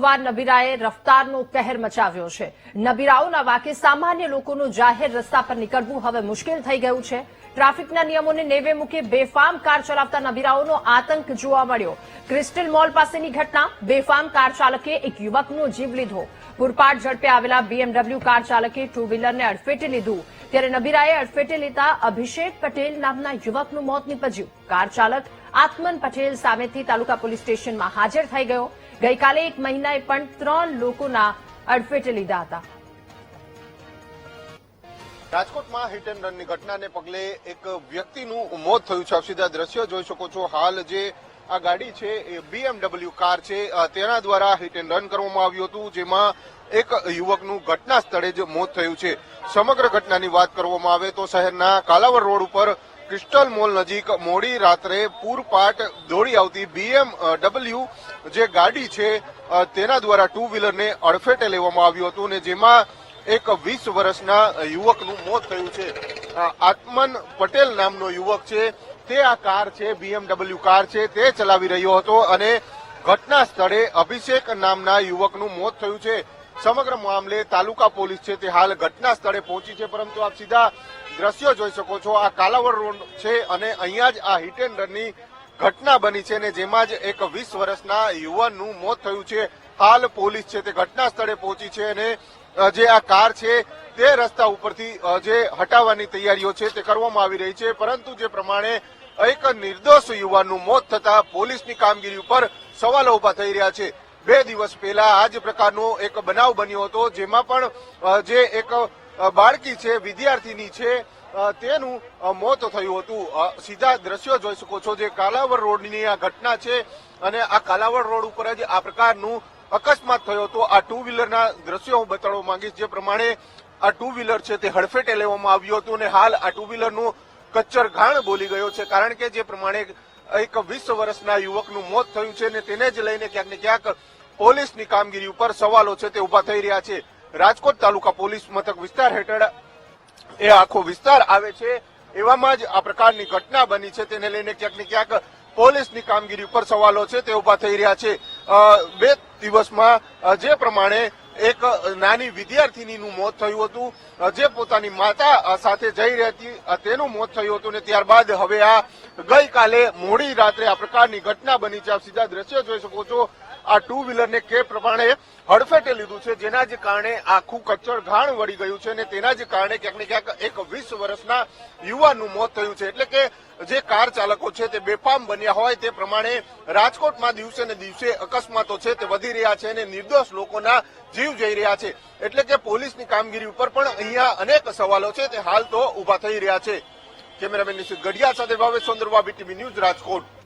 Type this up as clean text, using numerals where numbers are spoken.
એકવાર નબીરાએ રફતારનો કહેર મચાવ્યો છે। નબીરાઓના વાકે સામાન્ય લોકોનું જાહેર રસ્તા પર નીકળવું હવે મુશ્કેલ થઈ ગયું છે। ટ્રાફિકના નિયમોને નેવે મૂકી બેફામ કાર ચલાવતા નબીરાઓનો આતંક જોવા મળ્યો। ક્રિસ્ટલ મોલ પાસેની ઘટના, બેફામ કાર ચાલકે એક યુવકનો જીવ લીધો। પૂરપાટ ઝડપે આવેલા BMW કાર ચાલકે ટુ વ્હીલરને અડફેટે લીધું, ત્યારે નબીરાએ અડફેટે લેતા અભિષેક પટેલ નામના યુવકનું મોત નીપજ્યું। કાર ચાલક આત્મન પટેલ સામેથી તાલુકા પોલીસ સ્ટેશનમાં હાજર થઈ ગયો। ગઈકાલે એક મહિનાએ પણ 3 લોકોના અડફેટે લીધા હતા। રાજકોટમાં હિટ એન્ડ રનની ઘટનાને પગલે એક વ્યક્તિનું મોત થયું છે। આપ સીધા દ્રશ્યો જોઈ શકો છો। હાલ જે આ ગાડી છે એ BMW કાર છે, તેના દ્વારા હિટ એન્ડ રન કરવામાં આવ્યું હતું, જેમાં એક યુવકનું ઘટના સ્થળે જ મોત થયું છે। સમગ્ર ઘટનાની વાત કરવામાં આવે તો શહેરના કાલાવડ રોડ ઉપર ક્રિસ્ટલ મોલ નજીક મોડી રાત્રે પૂરપાટ દોડી આવતી BMW જે ગાડી છે તેના દ્વારા ટુ વ્હીલરને અડફેટે લેવામાં આવ્યું હતું, ને જેમાં એક 20 વર્ષના યુવકનું મોત થયું છે। આત્મન પટેલ નામનો યુવક છે, તે આ કાર છે BMW કાર છે તે ચલાવી રહ્યો હતો અને ઘટના સ્થળે અભિષેક નામના યુવકનું મોત થયું છે। સમગ્ર મામલે તાલુકા પોલીસ છે તે હાલ ઘટના સ્થળે પહોંચી છે, પરંતુ આપ સીધા દ્રશ્યો જોઈ શકો છો। આ કાલાવડ રોડ છે અને અહીંયા જ આ હિટ એન્ડ રનની ઘટના બની છે, ને જેમાં જ એક 20 વર્ષના યુવાનનું મોત થયું છે। હાલ પોલીસ છે તે ઘટના સ્થળે પહોંચી છે અને જે આ કાર છે તે રસ્તા ઉપરથી જે હટાવવાની તૈયારીઓ છે તે કરવામાં આવી રહી છે, પરંતુ જે પ્રમાણે એક નિર્દોષ યુવાનનું મોત થતા પોલીસની કામગીરી ઉપર સવાલો ઉભા થઈ રહ્યા છે। 2 દિવસ પહેલા આ જ પ્રકારનો એક બનાવ બન્યો હતો, જેમાં પણ જે એક બાળકી છે, વિદ્યાર્થીની છે, તેનું મોત થયું હતું। સીધા દ્રશ્યો જોઈ શકો છો। જે કાલાવડ રોડની આ ઘટના છે અને આ કાલાવડ રોડ ઉપર જ આ પ્રકારનું અકસ્માત થયો હતો। આ ટુ વ્હીલરના દ્રશ્યો હું બતાડવા માંગીશ। જે પ્રમાણે આ ટુ વ્હીલર છે તે હડફેટે લેવામાં આવ્યું હતું અને હાલ આ ટુ વ્હીલરનું કચ્ચર ઘાણ બોલી ગયો છે, કારણ કે જે પ્રમાણે એક 20 વર્ષના યુવકનું મોત થયું છે ને તેને જ લઈને ક્યાંક ને ક્યાંક પોલીસની કામગીરી ઉપર સવાલો છે તે ઉભા થઈ રહ્યા છે। રાજકોટ તાલુકા પોલીસ મથક વિસ્તાર હેઠળ એ આખો વિસ્તાર આવે છે, એવામાં જ આ પ્રકારની ઘટના બની છે, તેને લઈને ક્યાંક ને ક્યાંક પોલીસની કામગીરી ઉપર સવાલો છે તે ઉભા થઈ રહ્યા છે। 2 દિવસમાં જે પ્રમાણે એક નાની વિદ્યાર્થીનીનું મોત થયું હતું, જે પોતાની માતા સાથે જઈ રહી હતી, તેનું મોત થયું હતું, ને ત્યારબાદ હવે આ ગઈકાલે મોડી રાત્રે આ પ્રકારની ઘટના બની છે। આપ સીધા દ્રશ્યો જોઈ શકો છો। આ ટુ વ્હીલરને કે પ્રમાણે હડફેટે લીધું છે, જેના જ કારણે આખું કચ્ચર ઘાણ વળી ગયું છે અને તેના જ કારણે ક્યાંક ને ક્યાંક એક 20 વર્ષના યુવાનનું મોત થયું છે। એટલે કે જે કાર ચાલકો છે તે બેફામ બન્યા હોય તે પ્રમાણે રાજકોટમાં દિવસે ને દિવસે અકસ્માતો છે તે વધી રહ્યા છે અને નિર્દોષ લોકોના જીવ જઈ રહ્યા છે। એટલે કે પોલીસની કામગીરી ઉપર પણ અહીંયા અનેક સવાલો છે તે હાલ તો ઉભા થઈ રહ્યા છે। કેમેરામેન નિશિત ગઢિયા સાથે ભાવેશ સોંદરવા, BTV ન્યૂઝ, રાજકોટ।